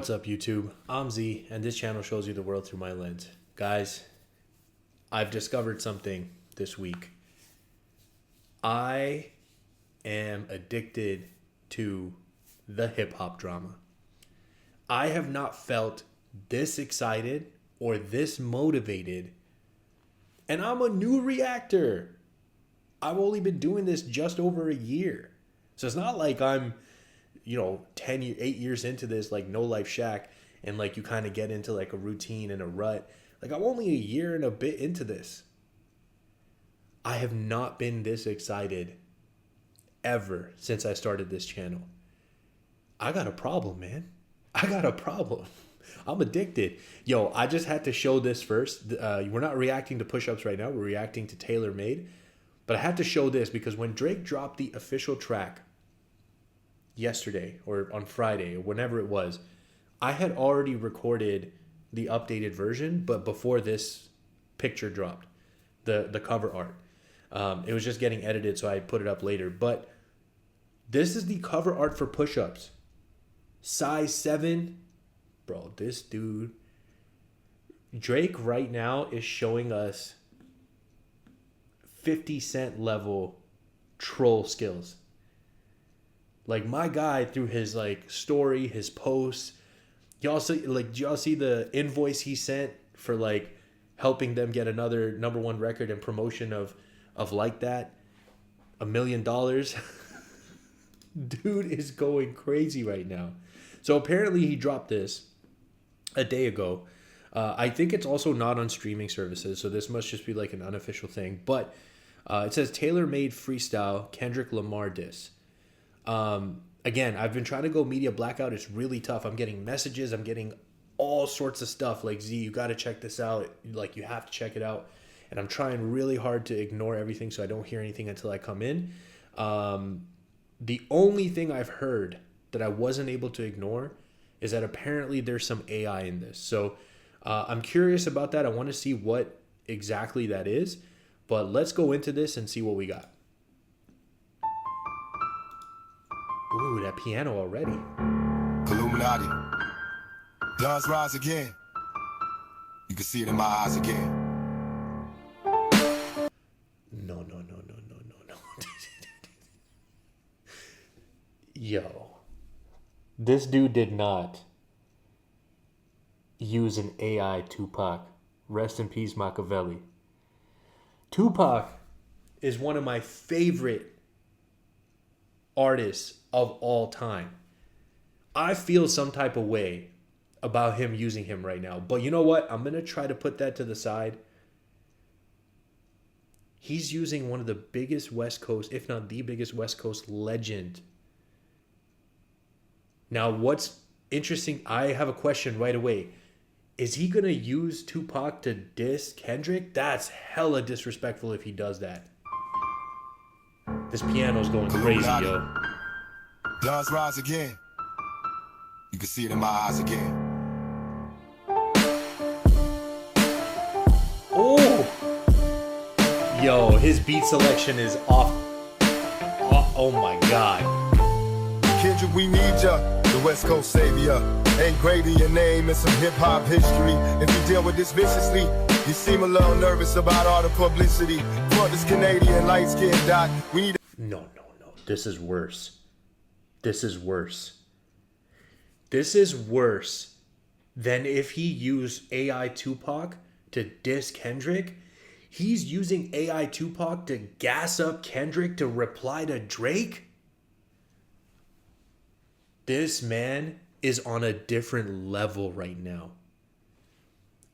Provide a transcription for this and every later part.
What's up, YouTube? I'm Z, and this channel shows you the world through my lens. Guys, I've discovered something this week. I am addicted to the hip-hop drama. I have not felt this excited or this motivated, and I'm a new reactor. I've only been doing this just over a year. So it's not like I'm 8 years into this, like No Life Shack, and like you kind of get into like a routine and a rut. Like I'm only a year and a bit into this. I have not been this excited ever since I started this channel. I got a problem, man. I got a problem. I'm addicted. Yo, I just had to show this first. We're not reacting to push-ups right now. We're reacting to Tailor Made. But I had to show this because when Drake dropped the official track yesterday or on Friday or whenever it was, I had already recorded the updated version, but before this picture dropped, the cover art. It was just getting edited, so I put it up later. But this is the cover art for push-ups. Size 7. Bro, this dude, Drake right now is showing us 50 Cent level troll skills. Like my guy, through his like story, his posts, did y'all see the invoice he sent for like helping them get another #1 record and promotion of like that? $1 million. Dude is going crazy right now. So apparently he dropped this a day ago. I think it's also not on streaming services, so this must just be like an unofficial thing. But it says Tailor Made Freestyle Kendrick Lamar diss. Again, I've been trying to go media blackout. It's really tough. I'm getting messages. I'm getting all sorts of stuff like, Z, you got to check this out. Like, you have to check it out. And I'm trying really hard to ignore everything so I don't hear anything until I come in. The only thing I've heard that I wasn't able to ignore is that apparently there's some AI in this. So I'm curious about that. I want to see what exactly that is. But let's go into this and see what we got. Ooh, that piano already. Illuminati. Does rise again. You can see it in my eyes again. No. Yo. This dude did not use an AI Tupac. Rest in peace, Machiavelli. Tupac is one of my favorite artists of all time. I feel some type of way about him using him right now. But you know what? I'm going to try to put that to the side. He's using one of the biggest West Coast, if not the biggest West Coast legend. Now, what's interesting, I have a question right away. Is he going to use Tupac to diss Kendrick? That's hella disrespectful if he does that. This piano's going crazy, yo. Does rise again. You can see it in my eyes again. Oh! Yo, his beat selection is off. Oh my God. Kendrick, we need ya. The West Coast savior. Ain't great in your name and some hip-hop history. If you deal with this viciously, you seem a little nervous about all the publicity. For this Canadian light-skinned doc, we need... No. This is worse. This is worse. This is worse than if he used AI Tupac to diss Kendrick. He's using AI Tupac to gas up Kendrick to reply to Drake. This man is on a different level right now.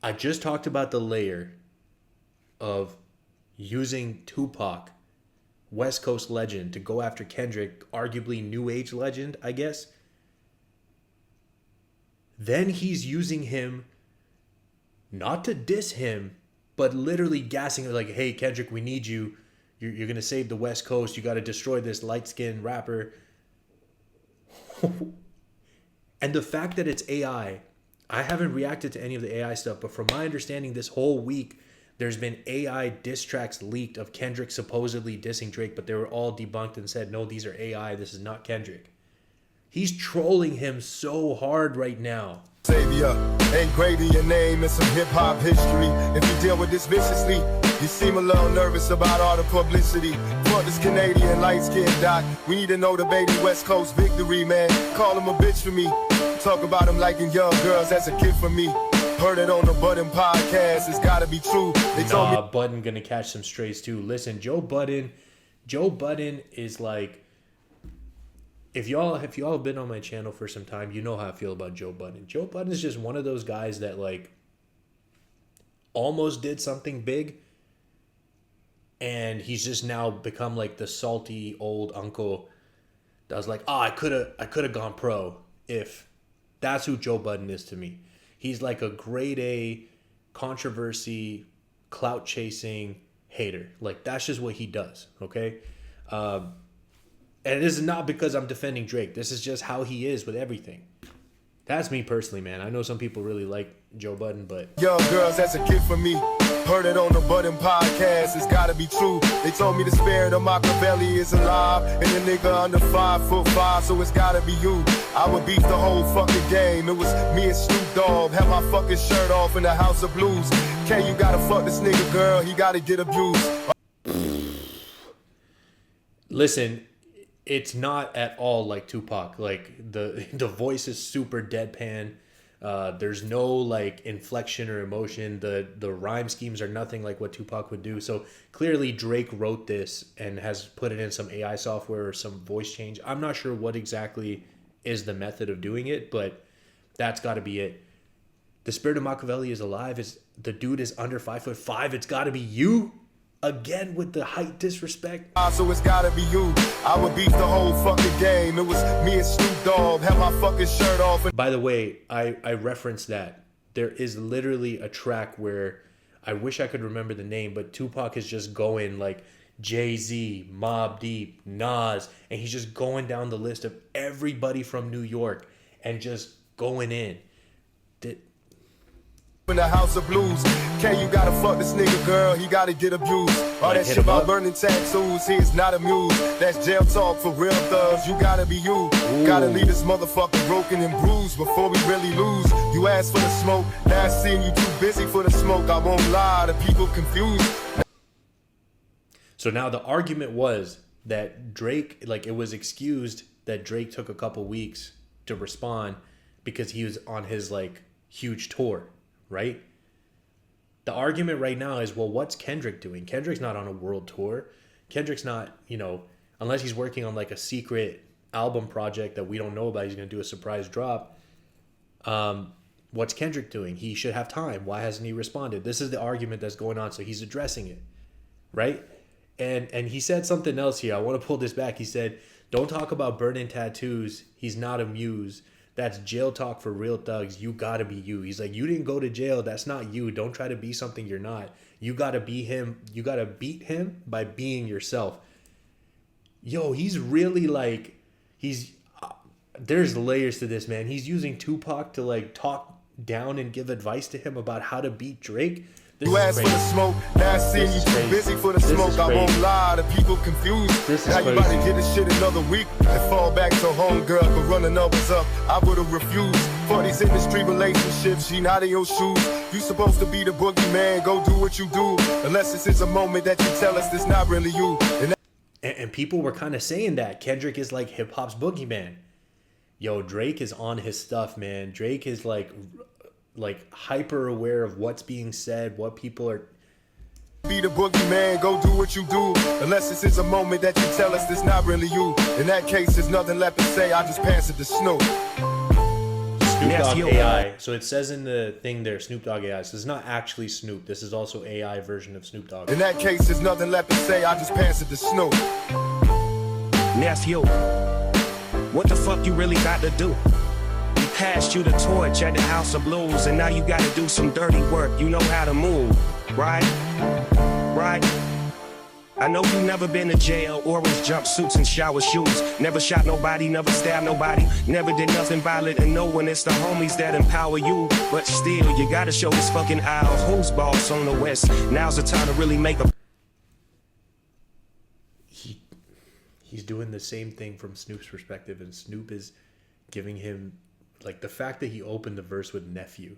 I just talked about the layer of using Tupac, West Coast legend, to go after Kendrick, arguably new age legend, I guess. Then he's using him not to diss him, but literally gassing it like, hey, Kendrick, we need you. You're going to save the West Coast. You got to destroy this light-skinned rapper. And the fact that it's AI, I haven't reacted to any of the AI stuff, but from my understanding, this whole week, there's been AI diss tracks leaked of Kendrick supposedly dissing Drake, but they were all debunked and said, no, these are AI. This is not Kendrick. He's trolling him so hard right now. Savior, ain't great in your name and some hip-hop history. If you deal with this viciously, you seem a little nervous about all the publicity. For this Canadian light-skinned doc, we need to know the baby West Coast victory, man. Call him a bitch for me. Talk about him liking young girls as a kid for me. Heard it on the Budden podcast, it's gotta be true. They told me Budden gonna catch some strays too. Listen, Joe Budden is like, if y'all have been on my channel for some time, you know how I feel about Joe Budden. Joe Budden is just one of those guys that like almost did something big, and he's just now become like the salty old uncle that was like, oh, I could have gone pro if. That's who Joe Budden is to me. He's like a grade A controversy, clout chasing hater. Like, that's just what he does, okay? And it is not because I'm defending Drake. This is just how he is with everything. That's me personally, man. I know some people really like Joe Budden, but young girls as a kid for me. Heard it on the Budden podcast, it's gotta be true. They told me the spirit of Machiavelli is alive, and the nigga under 5'5", so it's gotta be you. I would beat the whole fucking game. It was me and Snoop Dogg, had my fucking shirt off in the House of Blues. You gotta fuck this nigga, girl, he gotta get abused. Listen, it's not at all like Tupac. Like the voice is super deadpan. There's no like inflection or emotion. The rhyme schemes are nothing like what Tupac would do. So clearly Drake wrote this and has put it in some AI software or some voice change. I'm not sure what exactly is the method of doing it, but that's got to be it. The spirit of Machiavelli is alive. The dude is under 5'5". It's got to be you. Again with the height disrespect. So it's gotta be you. I would beat the whole fucking game. It was me and Snoop Dogg, had my fucking shirt off. By the way, I referenced that. There is literally a track where I wish I could remember the name, but Tupac is just going like Jay-Z, Mobb Deep, Nas, and he's just going down the list of everybody from New York and just going in. In the House of Blues, you gotta fuck this nigga, girl, he gotta get abused. All that shit about burning tattoos, he is not amused. That's jail talk for real thugs, you gotta be you. Ooh. Gotta leave this motherfucker broken and bruised before we really lose. You asked for the smoke, now I seen you too busy for the smoke. I won't lie, the people confused. So now the argument was that Drake, like it was excused that Drake took a couple weeks to respond because he was on his like huge tour. Right? The argument right now is, well, what's Kendrick doing? Kendrick's not on a world tour. Kendrick's not, unless he's working on like a secret album project that we don't know about, he's going to do a surprise drop. What's Kendrick doing? He should have time. Why hasn't he responded? This is the argument that's going on. So he's addressing it. Right? And he said something else here. I want to pull this back. He said, don't talk about burning tattoos. He's not a muse. That's jail talk for real thugs. You gotta be you. He's like, you didn't go to jail. That's not you. Don't try to be something you're not. You gotta be him. You gotta beat him by being yourself. Yo, he's really like, there's layers to this, man. He's using Tupac to like talk down and give advice to him about how to beat Drake. You asked for the smoke, now I see you too busy for the smoke. I won't lie, the people confused. Now you about to get this shit another week and fall back to home, girl, but run the numbers up. I would've refused for these industry relationships. She not in your shoes. You supposed to be the boogeyman, go do what you do. Unless this is a moment that you tell us it's not really you. And people were kind of saying that Kendrick is like hip hop's boogeyman. Yo, Drake is on his stuff, man. Drake is like hyper aware of what's being said, what people are. Be the boogeyman, go do what you do. Unless this is a moment that you tell us it's not really you. In that case, there's nothing left to say. I just pass it to Snoop. Snoop Dogg AI. So it says in the thing there, Snoop Dogg AI. So it's not actually Snoop. This is also AI version of Snoop Dogg. In that case, there's nothing left to say. I just pass it to Snoop. Nephew, what the fuck you really got to do? Passed you the torch at the House of Blues, and now you gotta do some dirty work. You know how to move, right? Right? I know you never been to jail, orange jumpsuits and shower shoes. Never shot nobody, never stabbed nobody, never did nothing violent, and no one. It's the homies that empower you. But still, you gotta show this fucking aisle who's boss on the West. Now's the time to really make a. He's doing the same thing from Snoop's perspective, and Snoop is giving him, like, the fact that he opened the verse with nephew,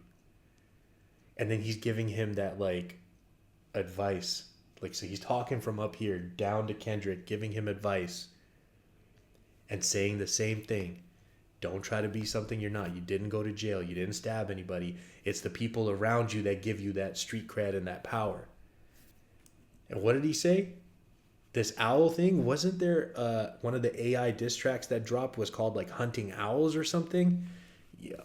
and then he's giving him that, like, advice. Like, so he's talking from up here down to Kendrick, giving him advice and saying the same thing. Don't try to be something you're not. You didn't go to jail. You didn't stab anybody. It's the people around you that give you that street cred and that power. And what did he say? This owl thing, wasn't there one of the AI diss tracks that dropped was called like Hunting Owls or something? Yo.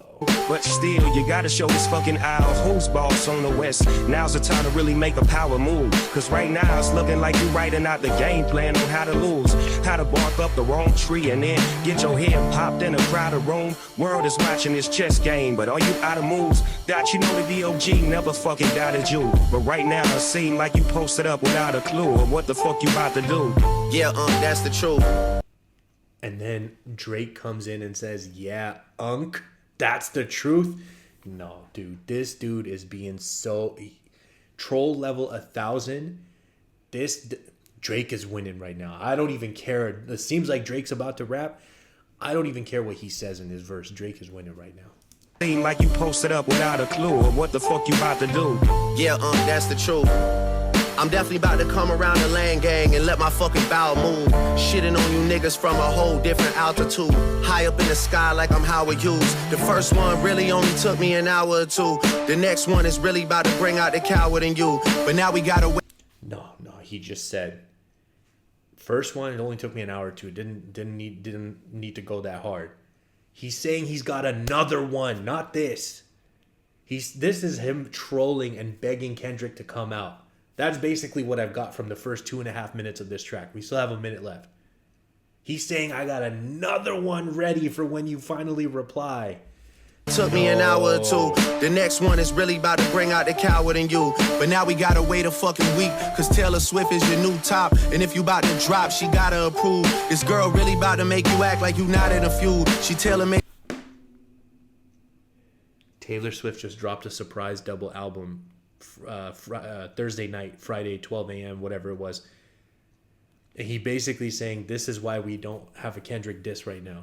But still, you gotta show this fucking owls who's boss on the west. Now's the time to really make a power move. Cause right now it's looking like you writing out the game plan on how to lose. How to bark up the wrong tree and then get your head popped in a crowded room. World is watching this chess game, but are you out of moves? That you know the DOG never fucking doubted you. But right now it seems like you posted up without a clue of what the fuck you about to do. Yeah, that's the truth. And then Drake comes in and says, yeah, Unc, that's the truth. No, dude, this dude is being so troll level 1,000. Drake is winning right now. I don't even care. It seems like Drake's about to rap. I don't even care what he says in his verse. Drake is winning right now. Seem like you posted up without a clue of what the fuck you about to do. Yeah, that's the truth. I'm definitely about to come around the land gang and let my fucking bow move. Shitting on you niggas from a whole different altitude. High up in the sky like I'm Howard Hughes. The first one really only took me an hour or two. The next one is really about to bring out the coward in you. But now we gotta wait. No, he just said, first one, it only took me an hour or two. Didn't need to go that hard. He's saying he's got another one, not this. This is him trolling and begging Kendrick to come out. That's basically what I've got from the first 2.5 minutes of this track. We still have a minute left. He's saying, I got another one ready for when you finally reply. Took me an hour or two. The next one is really about to bring out the coward in you. But now we gotta wait a fucking week. Cause Taylor Swift is your new top. And if you about to drop, she gotta approve. This girl really about to make you act like you not in a feud. She tailor-made. Taylor Swift just dropped a surprise double album Thursday night, Friday, 12 a.m., whatever it was. And he basically saying, this is why we don't have a Kendrick diss right now.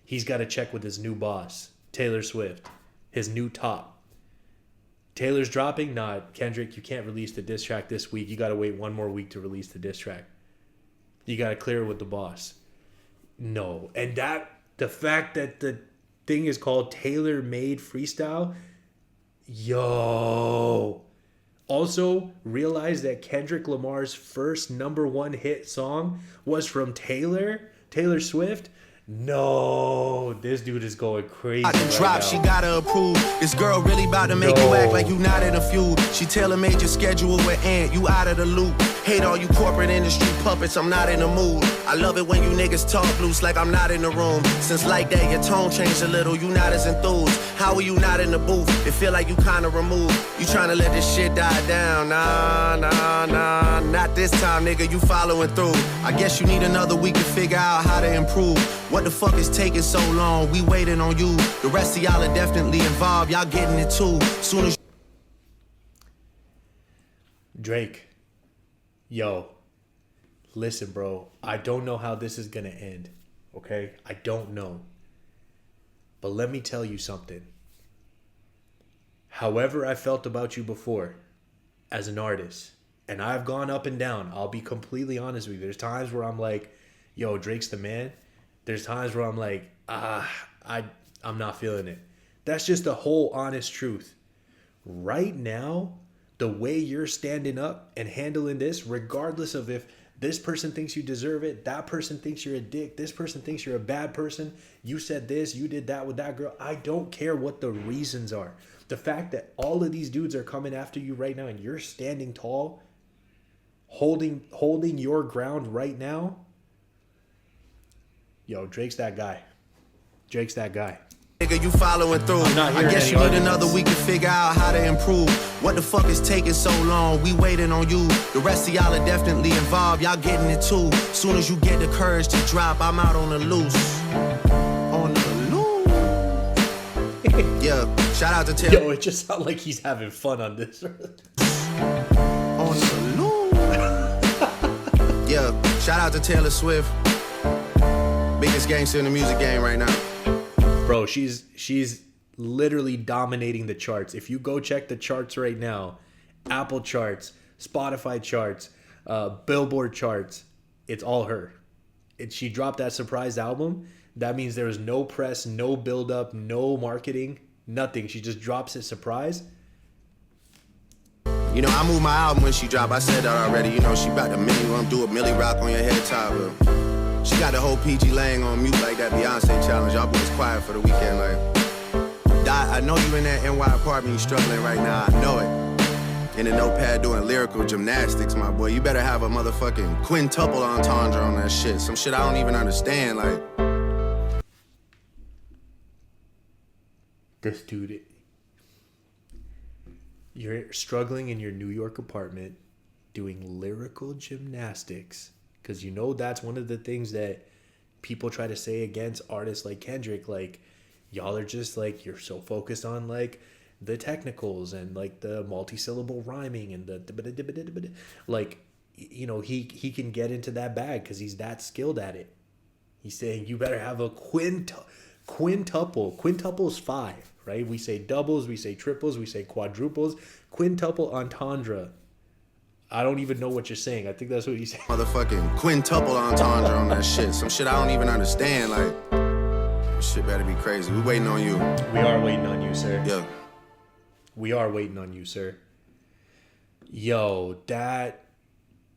He's got to check with his new boss, Taylor Swift, his new top. Taylor's dropping? Nah, Kendrick, you can't release the diss track this week. You got to wait one more week to release the diss track. You got to clear it with the boss. No. And the fact that the thing is called Tailor Made Freestyle, yo. Also, realize that Kendrick Lamar's first #1 hit song was from Taylor Swift. No, this dude is going crazy. I can right drop, now. she gotta approve. This girl really about to make you act like you not in a feud. She tailor-made your schedule with Ant, you out of the loop. Hate all you corporate industry puppets, I'm not in the mood. I love it when you niggas talk loose like I'm not in the room. Since like that, your tone changed a little, you not as enthused. How are you not in the booth? It feel like you kinda removed. You tryna let this shit die down. Nah, not this time, nigga, you following through. I guess you need another week to figure out how to improve. What the fuck is taking so long? We waiting on you. The rest of y'all are definitely involved. Y'all getting it too. Soon as Drake, yo, listen, bro. I don't know how this is going to end, okay? I don't know. But let me tell you something. However I felt about you before as an artist, and I've gone up and down, I'll be completely honest with you. There's times where I'm like, yo, Drake's the man. There's times where I'm like, I'm not feeling it. That's just the whole honest truth. Right now, the way you're standing up and handling this, regardless of if this person thinks you deserve it, that person thinks you're a dick, this person thinks you're a bad person, you said this, you did that with that girl, I don't care what the reasons are. The fact that all of these dudes are coming after you right now and you're standing tall, holding your ground right now, yo, Drake's that guy. Drake's that guy. nigga, you following through. I guess you need another week to figure out how to improve. What the fuck is taking so long? We waiting on you. The rest of y'all are definitely involved. Y'all getting it too. Soon as you get the courage to drop, I'm out on the loose. On the loose. Yeah, shout out to Taylor. Yo, it just sounds like he's having fun on this. On the loose. Yeah, shout out to Taylor Swift. Biggest gangster in the music game right now. Bro, she's literally dominating the charts. If you go check the charts right now, Apple charts, Spotify charts, Billboard charts, it's all her. She dropped that surprise album. That means there was no press, no build up, no marketing, nothing. She just drops it surprise. You know, I moved my album when she dropped. I said that already. You know, she about to do a Millie Rock on your head top. She got the whole PG Lang on mute like that Beyonce challenge. Y'all boys quiet for the weekend. Like, I know you in that NY apartment, you struggling right now. I know it. In a notepad doing lyrical gymnastics, my boy. You better have a motherfucking quintuple entendre on that shit. Some shit I don't even understand. Like, this dude, you're struggling in your New York apartment doing lyrical gymnastics, because you know that's one of the things that people try to say against artists like Kendrick. Like, y'all are just like, you're so focused on like the technicals and like the multi-syllable rhyming and the like, you know, he can get into that bag because he's that skilled at it. He's saying you better have a quintuple. Quintuple's 5, right? We say doubles, we say triples, we say quadruples. Quintuple entendre. I don't even know what you're saying. I think that's what you say. Motherfucking quintuple entendre on that shit. Some shit I don't even understand. Like, this shit better be crazy. We waiting on you. We are waiting on you, sir. Yeah. We are waiting on you, sir. Yo, that...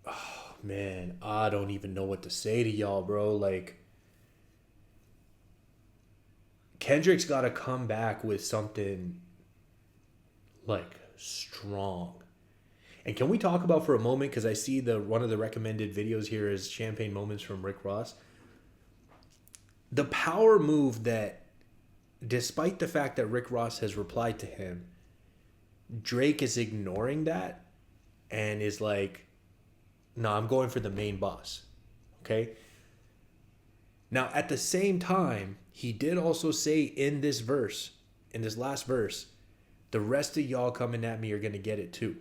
Oh, man, I don't even know what to say to y'all, bro. Like, Kendrick's got to come back with something, like, strong. And can we talk about for a moment, because I see one of the recommended videos here is Champagne Moments from Rick Ross. The power move that, despite the fact that Rick Ross has replied to him, Drake is ignoring that and is like, no, I'm going for the main boss. Okay? Now, at the same time, he did also say in this verse, in this last verse, the rest of y'all coming at me are going to get it too.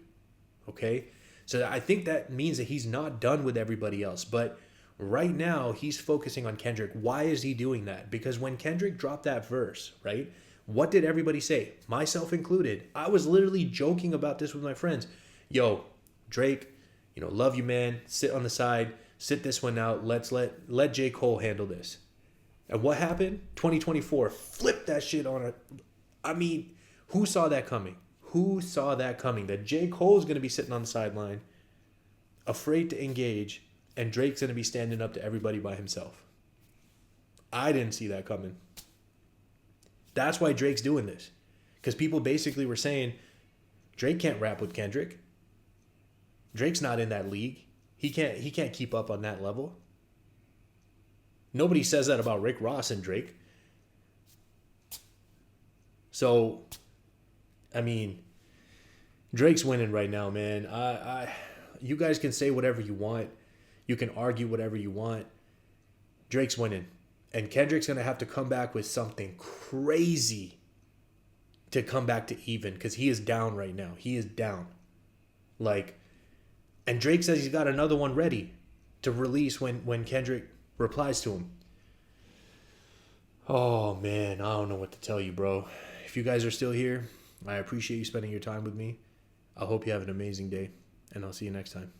Okay? So I think that means that he's not done with everybody else. But right now, he's focusing on Kendrick. Why is he doing that? Because when Kendrick dropped that verse, right? What did everybody say? Myself included. I was literally joking about this with my friends. Yo, Drake, you know, love you, man. Sit on the side. Sit this one out. Let's let J. Cole handle this. And what happened? 2024. Flip that shit on it. I mean, who saw that coming? Who saw that coming? That J. Cole's going to be sitting on the sideline, afraid to engage, and Drake's going to be standing up to everybody by himself. I didn't see that coming. That's why Drake's doing this. Because people basically were saying, Drake can't rap with Kendrick. Drake's not in that league. He can't keep up on that level. Nobody says that about Rick Ross and Drake. So, I mean, Drake's winning right now, man. You guys can say whatever you want. You can argue whatever you want. Drake's winning. And Kendrick's going to have to come back with something crazy to come back to even, because he is down right now. He is down. Like, and Drake says he's got another one ready to release when Kendrick replies to him. Oh, man, I don't know what to tell you, bro. If you guys are still here, I appreciate you spending your time with me. I hope you have an amazing day, and I'll see you next time.